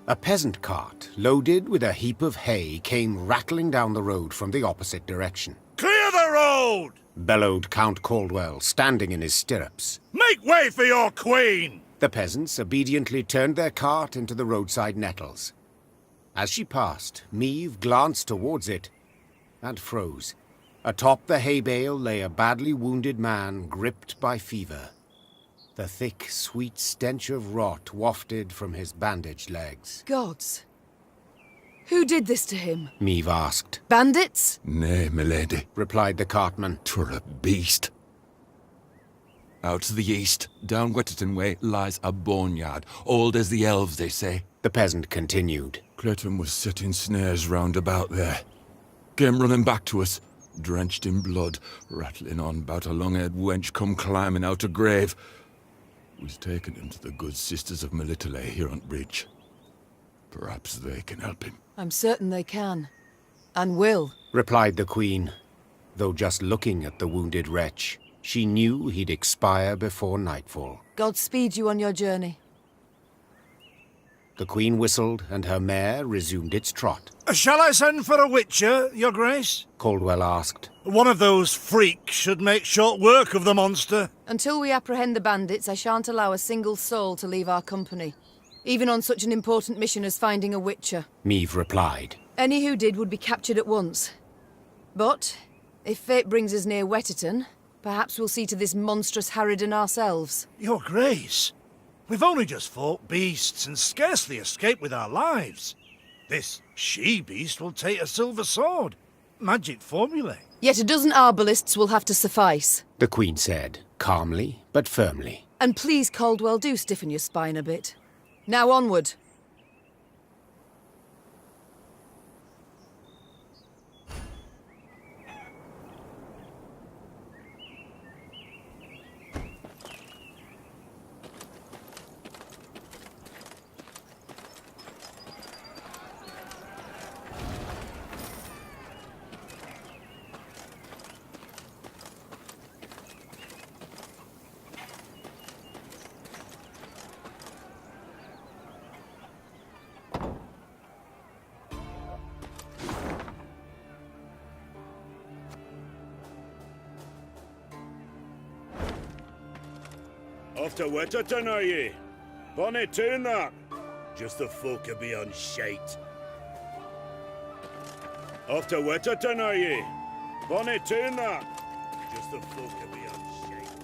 A peasant cart, loaded with a heap of hay, came rattling down the road from the opposite direction. Clear the road! Bellowed Count Caldwell, standing in his stirrups. Make way for your queen! The peasants obediently turned their cart into the roadside nettles. As she passed, Meve glanced towards it and froze. Atop the hay bale lay a badly wounded man gripped by fever. The thick, sweet stench of rot wafted from his bandaged legs. Gods. Who did this to him? Meve asked. Bandits? Nay, milady, Replied the cartman. 'twere a beast. Out to the east, down Wetterton way, lies a boneyard, old as the elves, they say. The peasant continued. Clayton was setting snares round about there. Came running back to us, drenched in blood, rattling on about a long-haired wench come climbing out a grave. We've taken him to the good sisters of Melitele here on Bridge. Perhaps they can help him. I'm certain they can. And will. Replied the queen, though just looking at the wounded wretch, she knew he'd expire before nightfall. God speed you on your journey. The queen whistled, and her mare resumed its trot. Shall I send for a witcher, your grace? Caldwell asked. One of those freaks should make short work of the monster. Until we apprehend the bandits, I shan't allow a single soul to leave our company. Even on such an important mission as finding a witcher. Meve replied. Any who did would be captured at once. But, if fate brings us near Wetterton, perhaps we'll see to this monstrous harridan ourselves. Your grace, we've only just fought beasts and scarcely escaped with our lives. This she-beast will take a silver sword. Magic formulae. Yet a dozen arbalists will have to suffice. The queen said, calmly but firmly. And please, Caldwell, do stiffen your spine a bit. Now onward. Off to Wetterton, are ye? Bonny tune that. Just the folk a be on shite. Off to Wetterton, are ye? Bonny tune that. Just the folk a be on shite.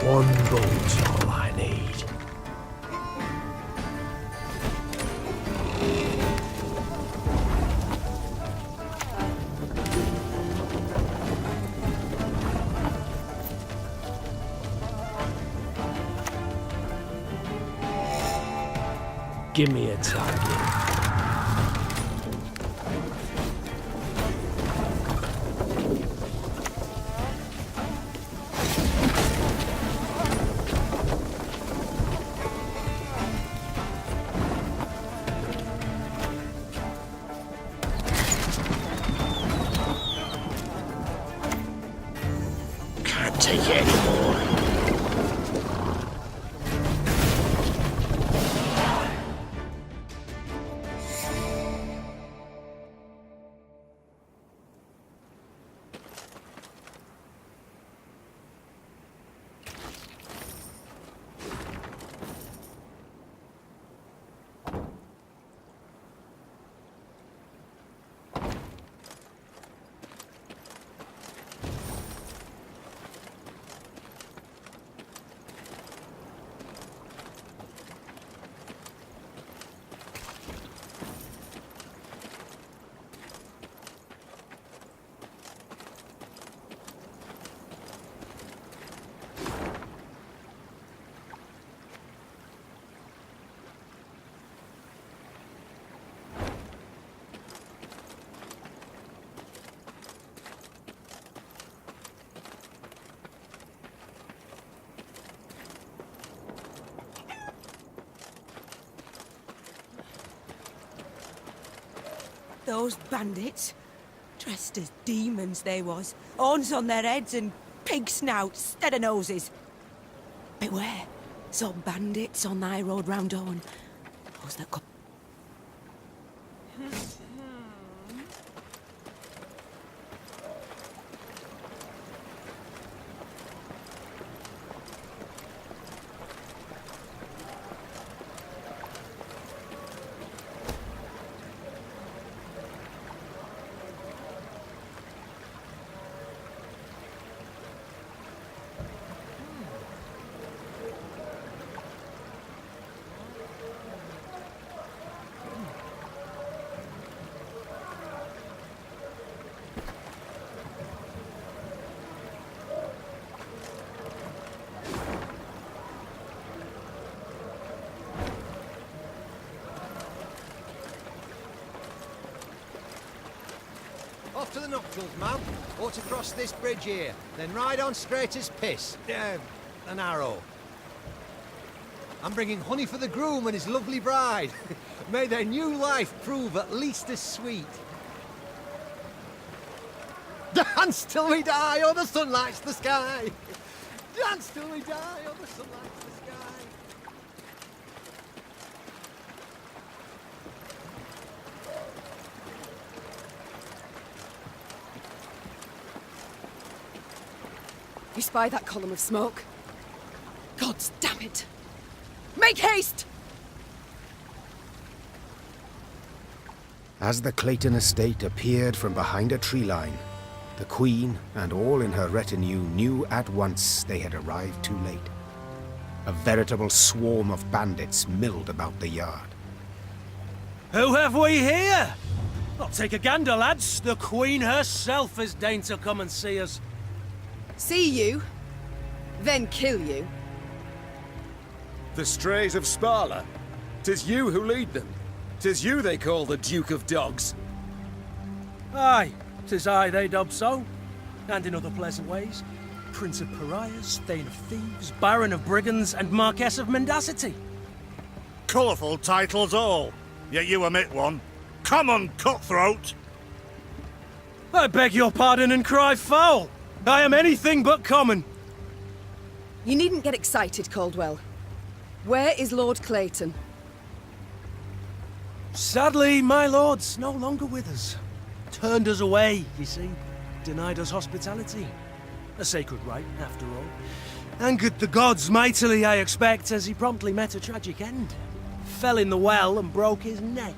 One bolt's all I need. Give me a target. Can't take it anymore. Those bandits, dressed as demons they was, horns on their heads and pig snouts instead of noses. Beware, some bandits on thy road round Owen. Those that come. Off to the nuptials, ma'am. Or to cross this bridge here, then ride on straight as piss. An arrow. I'm bringing honey for the groom and his lovely bride. May their new life prove at least as sweet. Dance till we die, or the sun lights the sky. Dance till we die, or the sun lights the sky. You spy that column of smoke? Gods damn it! Make haste! As the Clayton estate appeared from behind a tree line, the Queen and all in her retinue knew at once they had arrived too late. A veritable swarm of bandits milled about the yard. Who have we here? Well, take a gander, lads. The Queen herself has deigned to come and see us. See you, then kill you. The strays of Sparla. 'Tis you who lead them. 'Tis you they call the Duke of Dogs. Aye, 'tis I they dub so, and in other pleasant ways. Prince of Pariahs, Thane of Thieves, Baron of Brigands, and Marquess of Mendacity. Colourful titles all, yet you omit one. Common cutthroat! I beg your pardon and cry foul. I am anything but common. You needn't get excited, Caldwell. Where is Lord Clayton? Sadly, my lord's no longer with us. Turned us away, you see. Denied us hospitality. A sacred right, after all. Angered the gods mightily, I expect, as he promptly met a tragic end. Fell in the well and broke his neck.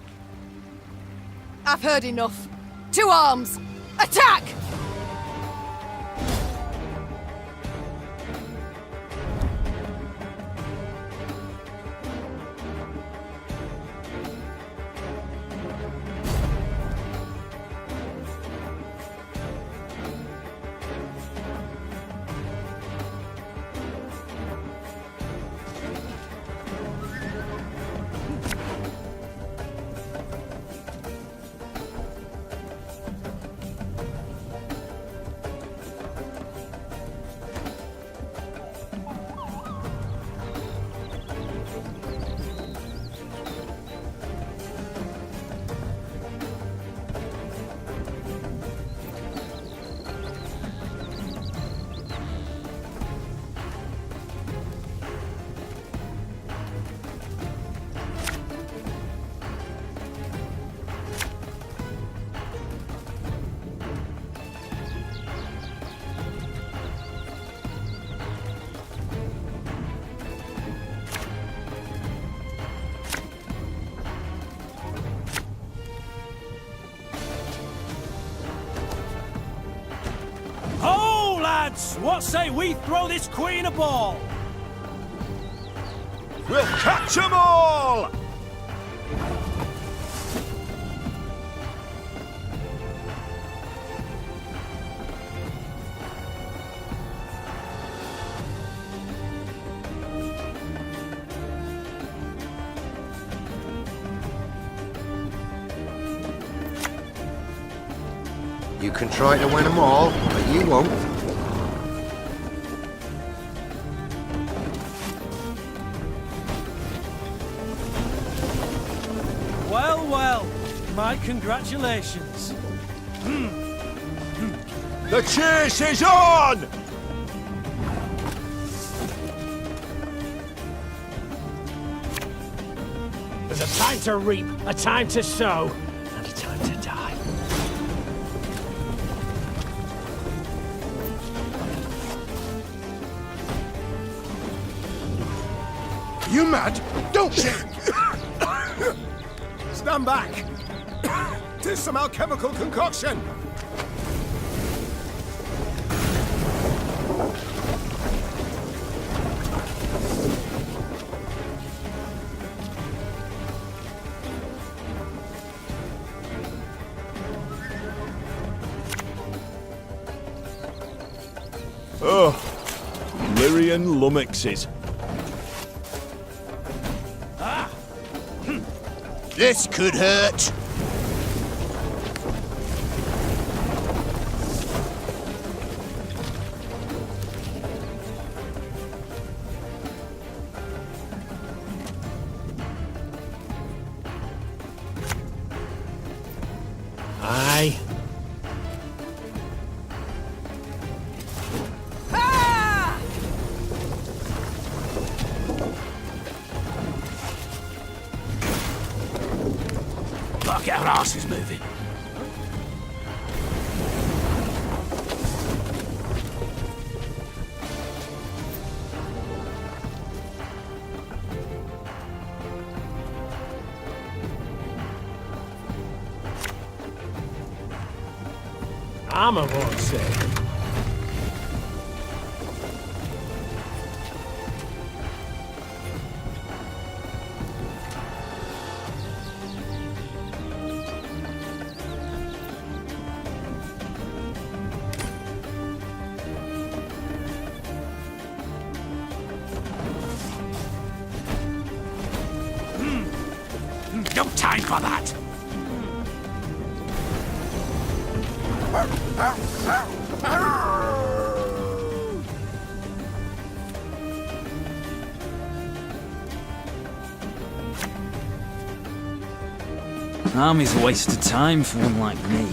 I've heard enough. To arms! Attack! What say we throw this queen a ball? We'll catch 'em all! You can try to win them all, but you won't. my congratulations. The chase is on! There's a time to reap, a time to sow, and a time to die. You mad? Don't shoot! Stand back! 'Tis some alchemical concoction! Oh, Lyrian lummoxes. This could hurt! Aye. Gotta get our asses moving. Armor won't say. No time for that! Army's a waste of time for one like me.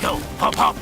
Go, hop, hop!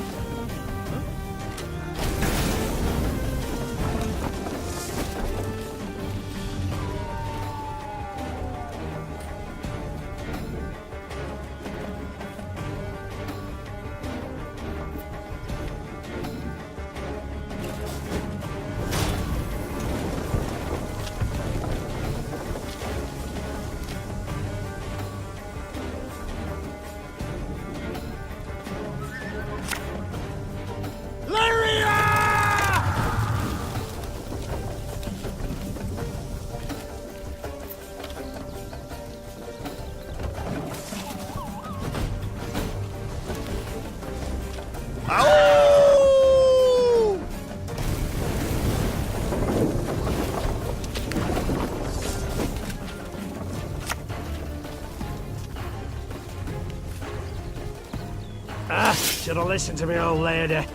Should have listened to me old lady.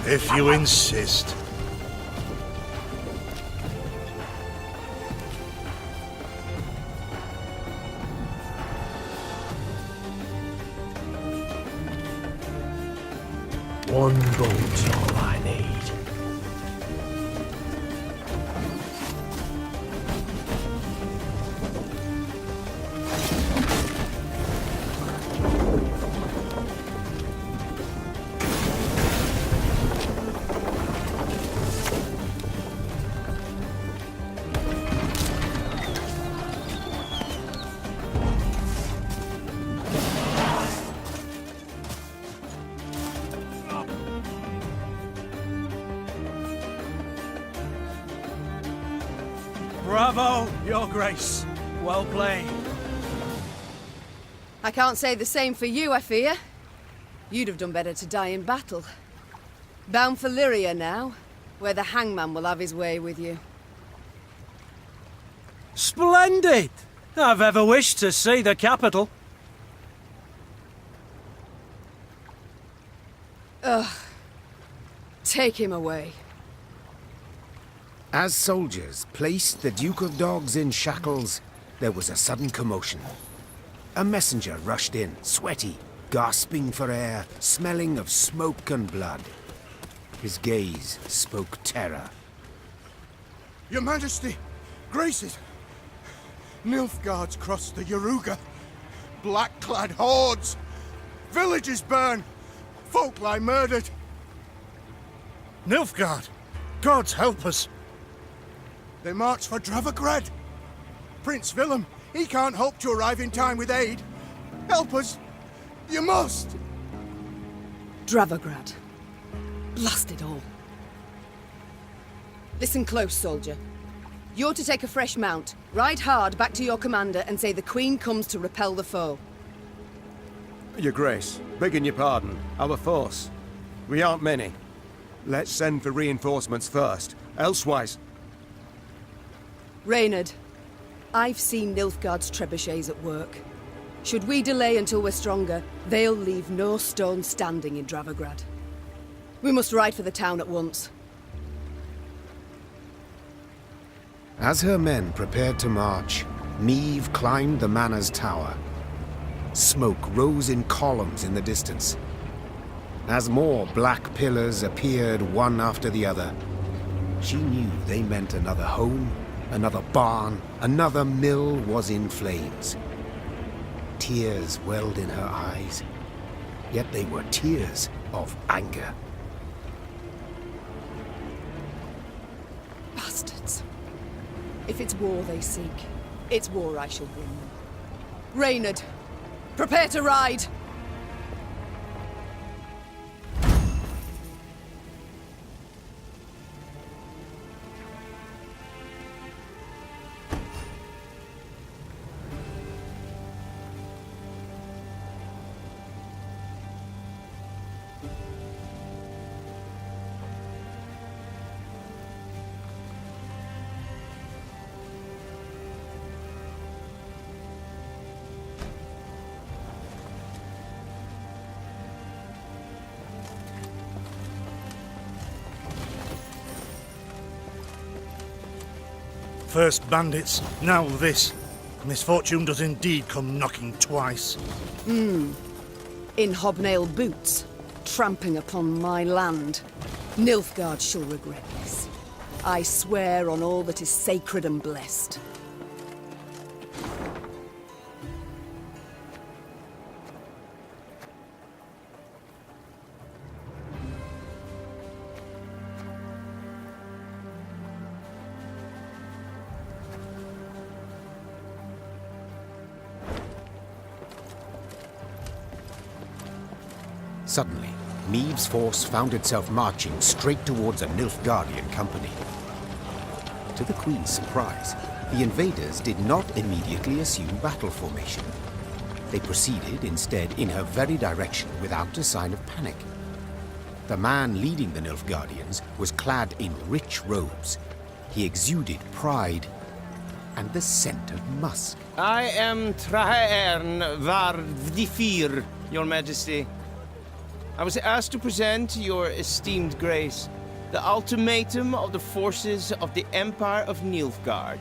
If you insist. One boat's all I need. Your Grace, well played. I can't say the same for you, I fear. You'd have done better to die in battle. Bound for Lyria now, where the hangman will have his way with you. Splendid! I've ever wished to see the capital. Ugh. Take him away. As soldiers placed the Duke of Dogs in shackles, there was a sudden commotion. A messenger rushed in, sweaty, gasping for air, smelling of smoke and blood. His gaze spoke terror. Your Majesty, Graces, Nilfgaard's crossed the Yaruga. Black-clad hordes. Villages burn. Folk lie murdered. Nilfgaard! Gods help us! They march for Dravograd. Prince Willem, he can't hope to arrive in time with aid. Help us. You must. Dravograd. Blast it all. Listen close, soldier. You're to take a fresh mount, ride hard back to your commander and say the Queen comes to repel the foe. Your Grace, begging your pardon, our force. We aren't many. Let's send for reinforcements first, elsewise... Reynard, I've seen Nilfgaard's trebuchets at work. Should we delay until we're stronger, they'll leave no stone standing in Dravograd. We must ride for the town at once. As her men prepared to march, Meve climbed the manor's tower. Smoke rose in columns in the distance. As more black pillars appeared one after the other, she knew they meant another home, another barn, another mill was in flames. Tears welled in her eyes, yet they were tears of anger. Bastards. If it's war they seek, it's war I shall bring them. Reynard, prepare to ride! First bandits, now this. Misfortune does indeed come knocking twice. In hobnailed boots, tramping upon my land. Nilfgaard shall regret this. I swear on all that is sacred and blessed. Suddenly, Meve's force found itself marching straight towards a Nilfgaardian company. To the Queen's surprise, the invaders did not immediately assume battle formation. They proceeded instead in her very direction without a sign of panic. The man leading the Nilfgaardians was clad in rich robes. He exuded pride and the scent of musk. I am Trahaern var Vdifir, Your Majesty. I was asked to present your esteemed grace the ultimatum of the forces of the Empire of Nilfgaard.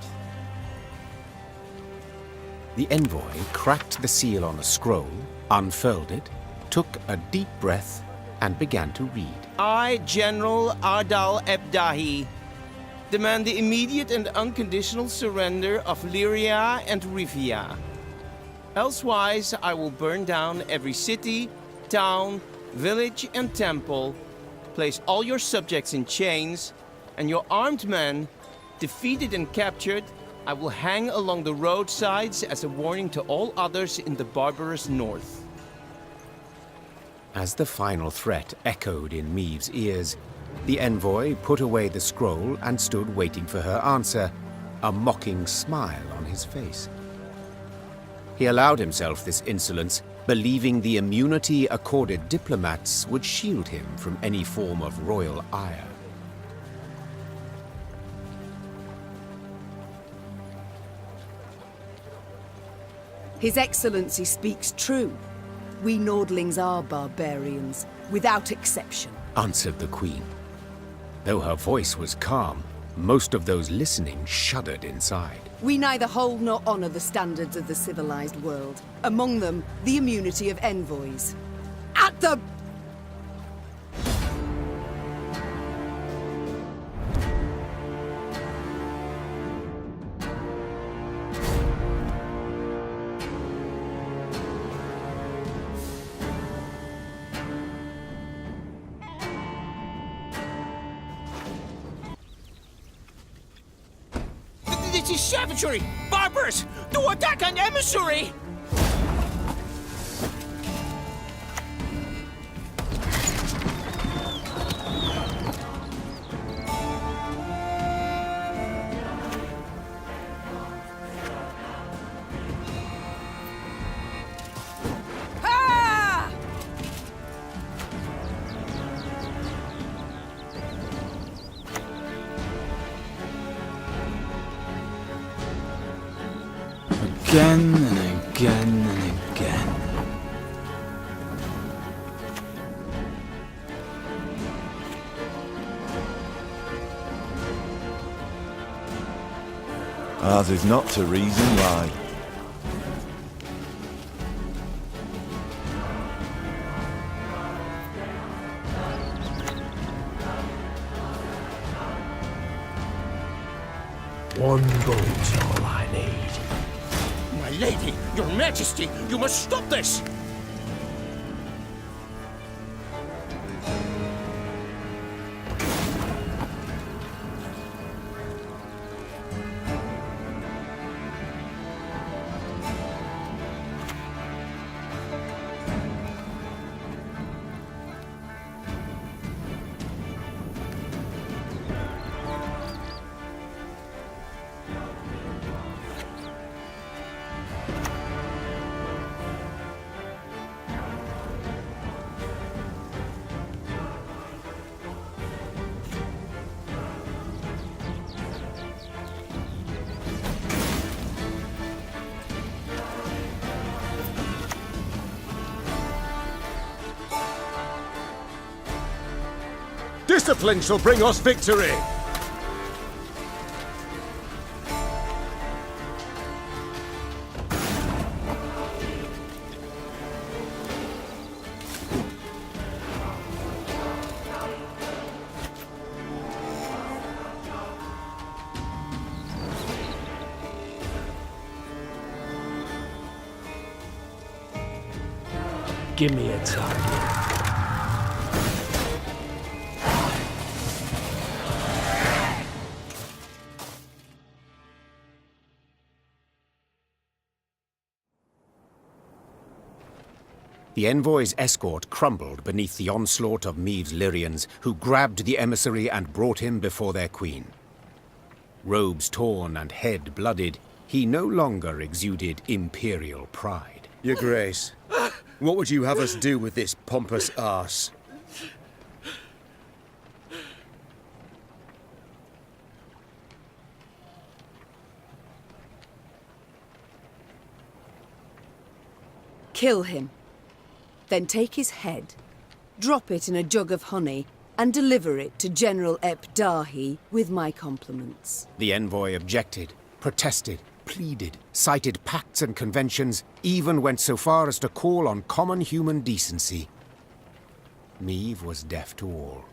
The envoy cracked the seal on a scroll, unfurled it, took a deep breath, and began to read. I, General Ardal Ebdahi, demand the immediate and unconditional surrender of Lyria and Rivia. Elsewise, I will burn down every city, town, village and temple, place all your subjects in chains, and your armed men, defeated and captured, I will hang along the roadsides as a warning to all others in the barbarous north. As the final threat echoed in Meve's ears, the envoy put away the scroll and stood waiting for her answer, a mocking smile on his face. He allowed himself this insolence, believing the immunity accorded diplomats would shield him from any form of royal ire. His Excellency speaks true. We Nordlings are barbarians, without exception, answered the Queen. Though her voice was calm, most of those listening shuddered inside. We neither hold nor honor the standards of the civilized world. Among them, the immunity of envoys. At the... This is savagery! Barbarous! Do attack an emissary! Again and again and again. Ours is not to reason why. One boat's all I need. My lady, your majesty, you must stop this! Discipline shall bring us victory! Give me a target. The envoy's escort crumbled beneath the onslaught of Meave's Lyrians, who grabbed the emissary and brought him before their queen. Robes torn and head blooded, he no longer exuded imperial pride. Your Grace, what would you have us do with this pompous arse? Kill him. Then take his head, drop it in a jug of honey, and deliver it to General Ep Dahi with my compliments. The envoy objected, protested, pleaded, cited pacts and conventions, even went so far as to call on common human decency. Meave was deaf to all.